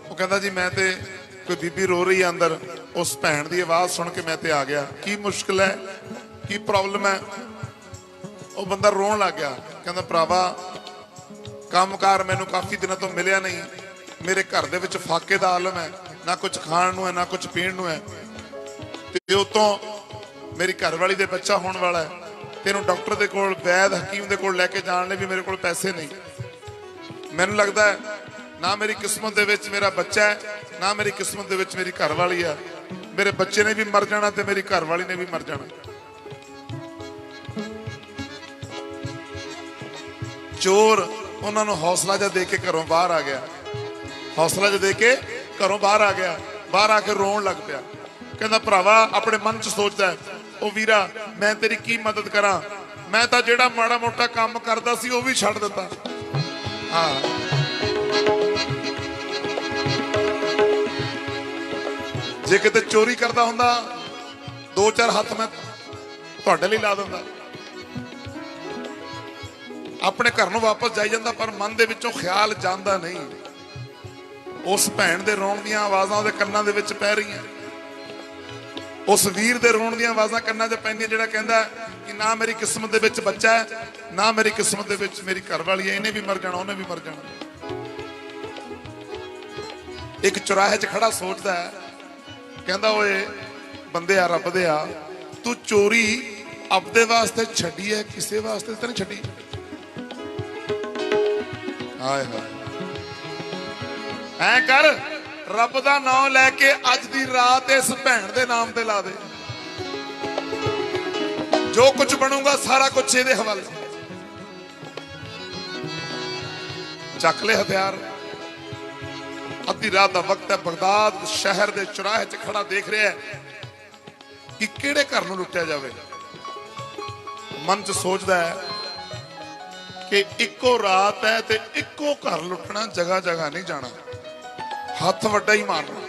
Speaker 1: वो कहता जी मैं ते कोई बीबी रो रही है अंदर, उस भैन की आवाज सुन के मैं ते आ गया, की मुश्किल है, की प्रॉब्लम है। वो बंदा रोन लग गया, कहता भरावा कामकार मैनू काफी दिनों तो मिलिया नहीं, मेरे घर दे विच फाके दा आलम है, ना कुछ खाण नूं है ना कुछ पीण नूं है, ते उतों मेरी घरवाली दे बच्चा होने वाला है, तेनों डॉक्टर दे कोल, वैद हकीम दे कोल लैके जाण लई भी मेरे कोल पैसे नहीं। मैनूं लगदा है ना मेरी किस्मत दे विच मेरा बच्चा है, ना मेरी किस्मत दे विच मेरी घरवाली है, मेरे बच्चे ने भी मर जाना ते मेरी घरवाली ने भी मर जाना। चोर उन्होंने हौसला जा दे के घरों बाहर आ गया, हौसला जा दे के घरों बाहर आ गया, बाहर आके रोन लग पिया। कहता भरावा अपने मन च सोचता है, ओ वीरा मैं तेरी की मदद करा, मैं तो जेड़ा माड़ा मोटा काम करता सी वो भी छड़ दिता। हाँ जे किते चोरी करता हुंदा 2-4 हाथ मैं तुहाडे लई ला दिंदा, अपने घर नूं वापस जाई जांदा, पर मन दे विचों ख्याल जांदा नहीं। उस भैन दे रोण दीयां आवाज़ां उहदे कन्नां दे विच पै रहीआं, उस वीर दे रोण दीयां आवाज़ां कन्नां 'च पैंदियां जेड़ा कहंदा कि ना मेरी किस्मत दे विच बच्चा है, ना मेरी किस्मत दे विच मेरी घरवाली है, इहने भी मर जाना उहने भी मर जाना। एक चौराहे 'च खड़ा सोचदा है, कहंदा ओए बंदेआ रब देआ तू चोरी अपने वास्ते छड्डी है, किसी वास्ते तो नहीं छड्डी। हाय हाय ऐ कर रब दा नाम लैके अज दी रात इस भैन दे नाम ते ला दे, जो कुछ बनूंगा सारा कुछ ਇਹਦੇ हवाले। ਚੱਕ ले हथियार। अद्धी रात का वक्त है, बगदाद शहर के चौराहे च खड़ा देख रहा है कि किहड़े घर नूं लुटिया जावे। मन च सोचदा है कि इक्को रात है ते इक्को घर लुटना, जगह जगह नहीं जाना, हथ वड्डा ही मारना,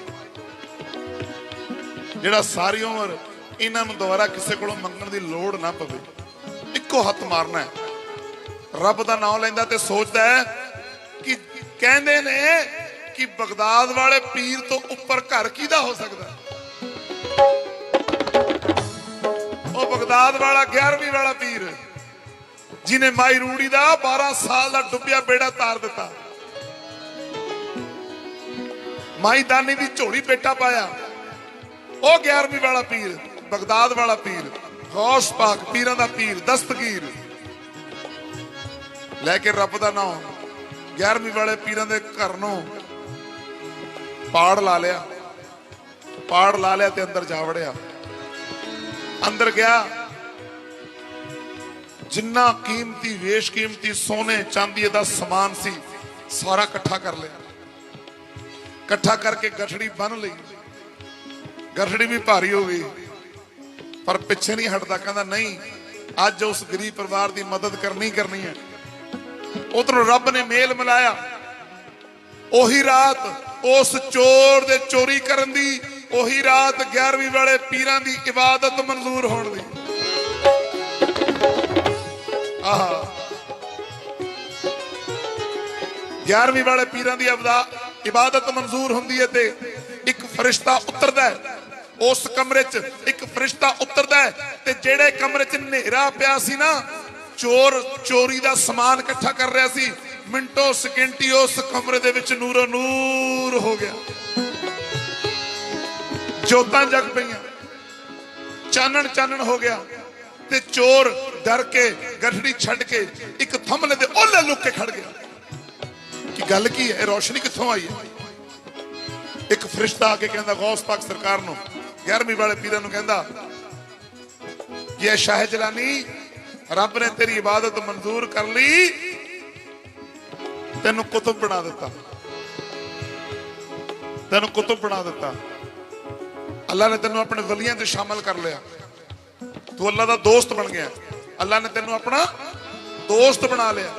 Speaker 1: जिहड़ा सारी उम्र इन्हां नूं दोबारा किसी कोलों मंगण दी लोड़ ना पवे, इक्को हथ मारना है। रब दा नाम लैंदा ते सोचदा है कि कहंदे ने कि बगदाद वाले पीर तो उपर घर किहदा हो सकदा। ओ बगदाद वाला 11वीं वाला पीर जिन्हें माई रूड़ी दा 12 साल का डुबिया बेड़ा तार दिता, माई दानी दी झोली बेटा पाया। ओ 11वीं वाला पीर, बगदाद वाला पीर, गौस पाक पीरां दा पीर, दस्तगीर लैके रब दा नाम 11वीं वाले पीरां दे घर नूं पाड़ ला लिया। पाड़ ला लिया ते अंदर जा वड़िया। अंदर गया, जिन्ना कीमती वेश कीमती सोने चांदी दा समान सी सारा इकट्ठा कर लिया। इकट्ठा करके गठड़ी बन ली। गठड़ी भी भारी हो गई पर पिछे नहीं हटता, कहता नहीं अज उस गरीब परिवार की मदद करनी है। उधरों रब ने मेल मिलाया। ओही रात उस चोर दे चोरी करन दी, ओही रात 11वीं वाले पीरां दी इबादत मंजूर होण दी। 11वीं वाले पीरां दी इबादत मंजूर हुंदी है ते एक फरिश्ता उतरदा है उस कमरे च। एक फरिश्ता उतरदा है ते जेड़े कमरे च नेरा पिया सी ना, चोर चोरी दा समान इकट्ठा कर रहा सी, मिंटो सकिंटी उस कमरे दे विच नूरो नूर हो गया। जोतां जग पईयां, चानन चानन हो गया ते चोर डर के गठड़ी छड़ के एक थमले दे ओले लुक के खड़ गया कि गल की है, रोशनी कित्थों आई है। एक फरिश्ता आके कहंदा गौस पाक सरकार नूं, 11वीं वाले पीरां नूं कहंदा कि ऐ शाह जलानी, रब ने तेरी इबादत मंजूर कर ली, तेनू कुतुब बना दिता, तेनू कुतुब बना दिता। अल्लाह ने तेनू अपने वलियां च शामिल कर लिया। तू अल्लाह दा दोस्त बन गया। अल्लाह ने तेनू अपना दोस्त बना लिया।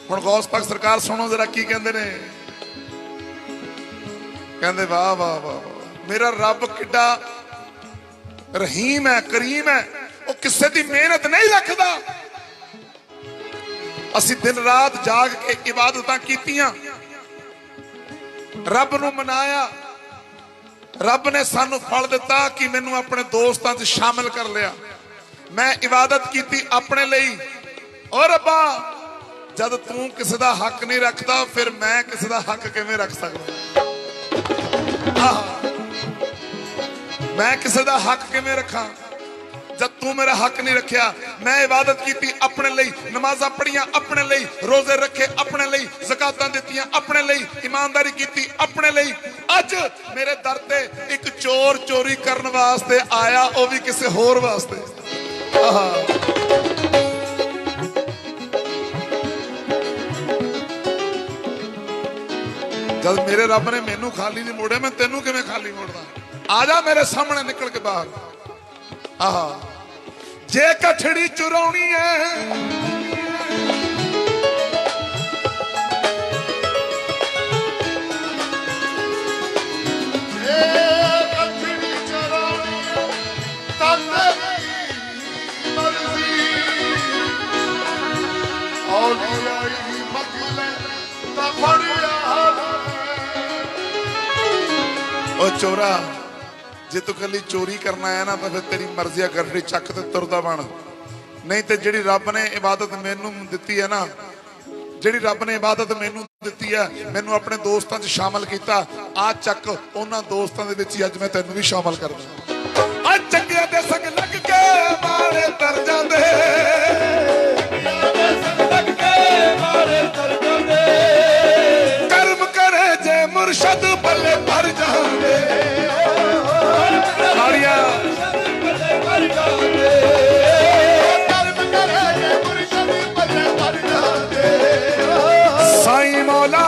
Speaker 1: हुण गौस पाक सरकार सुनो जरा की कहंदे ने। कहंदे वाह वाह वाह, मेरा रब किड्डा रहीम है, करीम है। वो किसी की मेहनत नहीं रखता। असी दिन रात जाग के इबादतां कीतियां, रब नूं मनाया, रब ने सानू फल दिता कि मैनू अपने दोस्तां च शामिल कर लिया। मैं इबादत की अपने लिए। और रब्बा जब तू किसी का हक नहीं रखता फिर मैं किसी का हक किवें रख सकदा? मैं किसी का हक किवें रखा जब तू मेरा हक नहीं रखिया? मैं इबादत की अपने लिए, नमाज़ां पढ़ियां अपने लिए, रोजे रखे अपने लिए, ज़कातां दित्तियां अपने लिए, ईमानदारी की अपने लिए। अज मेरे दर ते एक चोर चोरी करने वास्ते आया, वो भी किसी होर वास्ते। जब मेरे रब ने मैनू खाली नहीं मोड़े, मैं तेनू किवें खाली मोड़दा? आजा मेरे सामने निकल के बाहर। जे कठड़ी चुराउणी है ओ चोरा, जे तू कली चोरी करना है ना तो फिर तेरी मर्जी है, गठड़ी चक ते तुरदा बन। नहीं तो जिहड़ी रब ने इबादत मैनू दिती है ना, जिहड़ी रब ने इबादत मैनू दिती है, मैनू अपने दोस्तां च शामिल कीता। आ चक उन्हां दोस्तां दे विच ही अज मैं तैनू भी शामिल करदा। आ चंगियां दे संग लग के मारे तर जांदे, लग के मारे तर जांदे, कर्म करे जे मुर्शद बल्ले भर जांदे। साईं मौला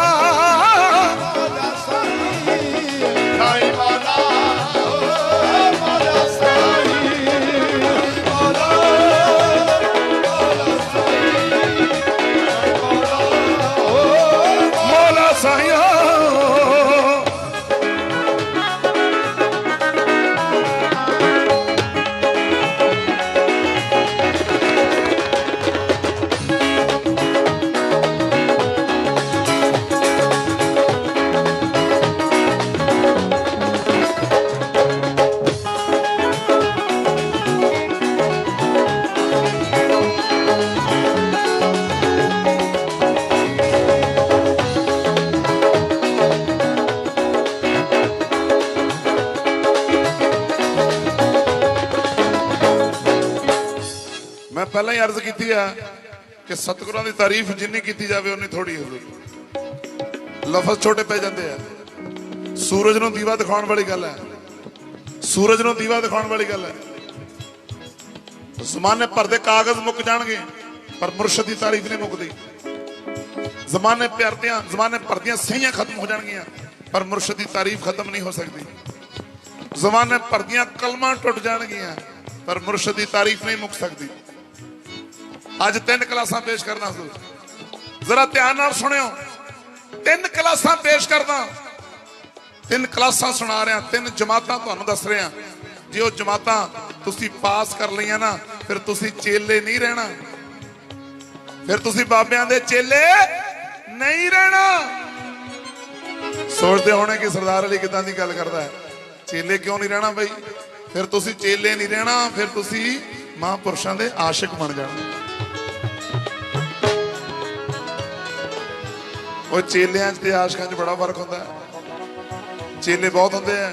Speaker 1: मैं पहले ही अर्ज की है कि सतगुरां दी तारीफ जिन्नी की जाए उन्नी थोड़ी हो। लफज छोटे पै जाते हैं। सूरज नूं दीवा दिखाने वाली गल है। सूरज ਨੂੰ ਦੀਵਾ ਦਿਖਾਉਣ ਵਾਲੀ ਗੱਲ ਹੈ। ਜ਼ਮਾਨੇ ਭਰ ਦੇ ਕਾਗਜ਼ ਮੁੱਕ ਜਾਣਗੇ ਪਰ ਮੁਰਸ਼ਦ ਦੀ ਤਾਰੀਫ ਨਹੀਂ ਮੁੱਕਦੀ। ਜ਼ਮਾਨੇ ਭਰ ਦੀਆਂ ਸਹੀਆਂ ਖਤਮ ਹੋ ਜਾਣਗੀਆਂ ਪਰ ਮੁਰਸ਼ਦ ਦੀ ਤਾਰੀਫ ਖਤਮ ਨਹੀਂ ਹੋ ਸਕਦੀ। ਜ਼ਮਾਨੇ ਭਰ ਦੀਆਂ ਕਲਮਾਂ ਟੁੱਟ ਜਾਣਗੀਆਂ ਪਰ ਮੁਰਸ਼ਦ ਦੀ ਤਾਰੀਫ ਨਹੀਂ ਮੁੱਕ ਸਕਦੀ। ਅੱਜ 3 ਕਲਾਸਾਂ ਪੇਸ਼ ਕਰਨਾ ਸੀ, ਜ਼ਰਾ ਧਿਆਨ ਨਾਲ ਸੁਣਿਓ। 3 ਕਲਾਸਾਂ ਪੇਸ਼ ਕਰਦਾ, 3 ਕਲਾਸਾਂ ਸੁਣਾ ਰਿਹਾ, 3 ਜਮਾਤਾਂ ਤੁਹਾਨੂੰ ਦੱਸ ਰਿਹਾ। ਜੇ ਉਹ ਜਮਾਤਾਂ ਤੁਸੀਂ ਪਾਸ ਕਰ ਲਈਆਂ ਨਾ ਫਿਰ ਤੁਸੀਂ ਚੇਲੇ ਨਹੀਂ ਰਹਿਣਾ, ਫਿਰ ਤੁਸੀਂ ਬਾਬਿਆਂ ਦੇ ਚੇਲੇ ਨਹੀਂ ਰਹਿਣਾ। ਸੋਚਦੇ ਹੋਣੇ ਕਿ ਸਰਦਾਰ ਅਲੀ ਕਿਦਾਂ ਦੀ ਗੱਲ ਕਰਦਾ ਹੈ, ਚੇਲੇ ਕਿਉਂ ਨਹੀਂ ਰਹਿਣਾ ਬਈ? ਫਿਰ ਤੁਸੀਂ ਚੇਲੇ ਨਹੀਂ ਰਹਿਣਾ, ਫਿਰ ਤੁਸੀਂ ਮਹਾਂਪੁਰਸ਼ਾਂ ਦੇ ਆਸ਼ਿਕ ਬਣ ਜਾਣਾ। ਉਹ ਚੇਲਿਆਂ 'ਚ ਤੇ ਆਸ਼ਕਾਂ 'ਚ ਬੜਾ ਫਰਕ ਹੁੰਦਾ ਹੈ। ਚੇਲੇ ਬਹੁਤ ਹੁੰਦੇ ਆ,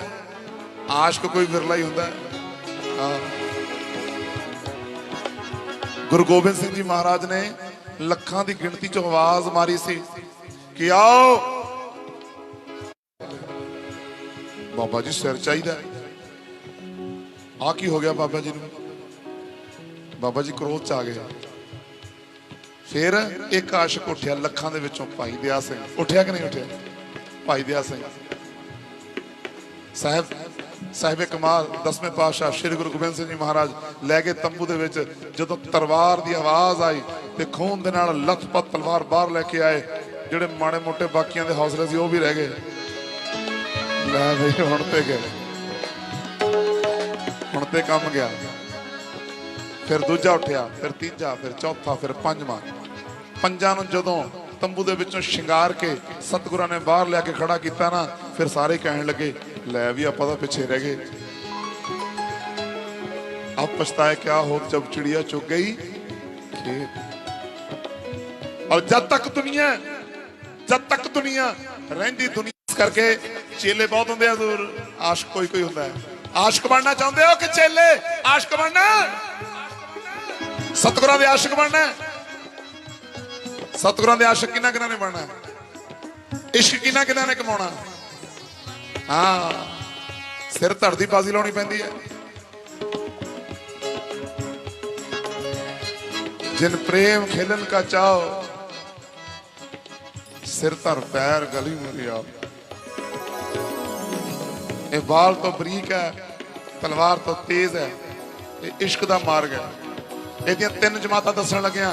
Speaker 1: ਆਸ਼ਕ ਕੋਈ ਵਿਰਲਾ ਹੀ ਹੁੰਦਾ ਹੈ। ਗੁਰੂ ਗੋਬਿੰਦ ਸਿੰਘ ਜੀ ਮਹਾਰਾਜ ਨੇ ਲੱਖਾਂ ਦੀ ਗਿਣਤੀ 'ਚ ਆਵਾਜ਼ ਮਾਰੀ ਸੀ ਕਿ ਆਓ ਬਾਬਾ ਜੀ, ਸਿਰ ਚਾਹੀਦਾ। ਆ ਕੀ ਹੋ ਗਿਆ ਬਾਬਾ ਜੀ ਨੂੰ? ਬਾਬਾ ਜੀ ਕ੍ਰੋਧ 'ਚ ਆ ਗਏ। ਫਿਰ ਇੱਕ ਆਸ਼ਕ ਉੱਠਿਆ ਲੱਖਾਂ ਦੇ ਵਿੱਚੋਂ, ਭਾਈ ਦਇਆ ਸਿੰਘ ਉੱਠਿਆ ਕਿ ਨਹੀਂ ਉੱਠਿਆ? ਭਾਈ ਦਇਆ ਸਿੰਘ ਸਾਹਿਬ ਕਮਾਲ 10ਵੇਂ ਪਾਤਸ਼ਾਹ ਸ੍ਰੀ ਗੁਰੂ ਗੋਬਿੰਦ ਸਿੰਘ ਜੀ ਮਹਾਰਾਜ ਲੈ ਕੇ ਤੰਬੂ ਦੇ ਵਿੱਚ ਜਦੋਂ ਤਲਵਾਰ ਦੀ ਆਵਾਜ਼ ਆਈ ਤੇ ਖੂਨ ਦੇ ਨਾਲ ਲੱਥਪੱਥ ਤਲਵਾਰ ਬਾਹਰ ਲੈ ਕੇ ਆਏ। ਜਿਹੜੇ ਮਾੜੇ ਮੋਟੇ ਬਾਕੀਆਂ ਦੇ ਹੌਸਲੇ ਸੀ ਉਹ ਵੀ ਰਹਿ ਗਏ। ਲੈ ਬਈ ਹੁਣ ਤੇ ਗਏ, ਹੁਣ ਤੇ ਕੰਮ ਗਿਆ। ਫਿਰ ਦੂਜਾ ਉੱਠਿਆ, ਫਿਰ ਤੀਜਾ, ਫਿਰ ਚੌਥਾ, ਫਿਰ ਪੰਜਵਾਂ। ਪੰਜਾਂ ਨੂੰ ਜਦੋਂ ਤੰਬੂ ਦੇ ਵਿੱਚੋਂ ਸ਼ਿੰਗਾਰ ਕੇ ਸਤਿਗੁਰਾਂ ਨੇ ਬਾਹਰ ਲਿਆ ਕੇ ਖੜਾ ਕੀਤਾ ਨਾ, ਫਿਰ ਸਾਰੇ ਕਹਿਣ ਲੱਗੇ ਲੈ ਵੀ ਆਪਾਂ ਤਾਂ ਪਿੱਛੇ ਰਹਿ ਗਏ। अब पछताए क्या हो जब चिड़िया चुग गई खेत। और जब तक दुनिया रहती दुनिया, इस करके चेले बहुत होंगे हजूर, आशिक कोई कोई होता है। आशिक बनना चाहते हो कि चेले आशिक बनना? सतगुरां दे आशिक बनना? सतगुरां दे आशिक किन्ना किन्ना ने बनना? इश्क किन्ना किन्ना ने कमाना? हाँ, सिर धड़ दी बाजी लाउणी पैंदी है। जिन प्रेम खेलन का चाओ, सिर धर पैर गली मेरी आप। ये बाल तो बरीक है, तलवार तो तेज है, ये इश्क दा मार्ग है। ਇਹਦੀਆਂ 3 ਜਮਾਤਾਂ ਦੱਸਣ ਲੱਗਿਆ।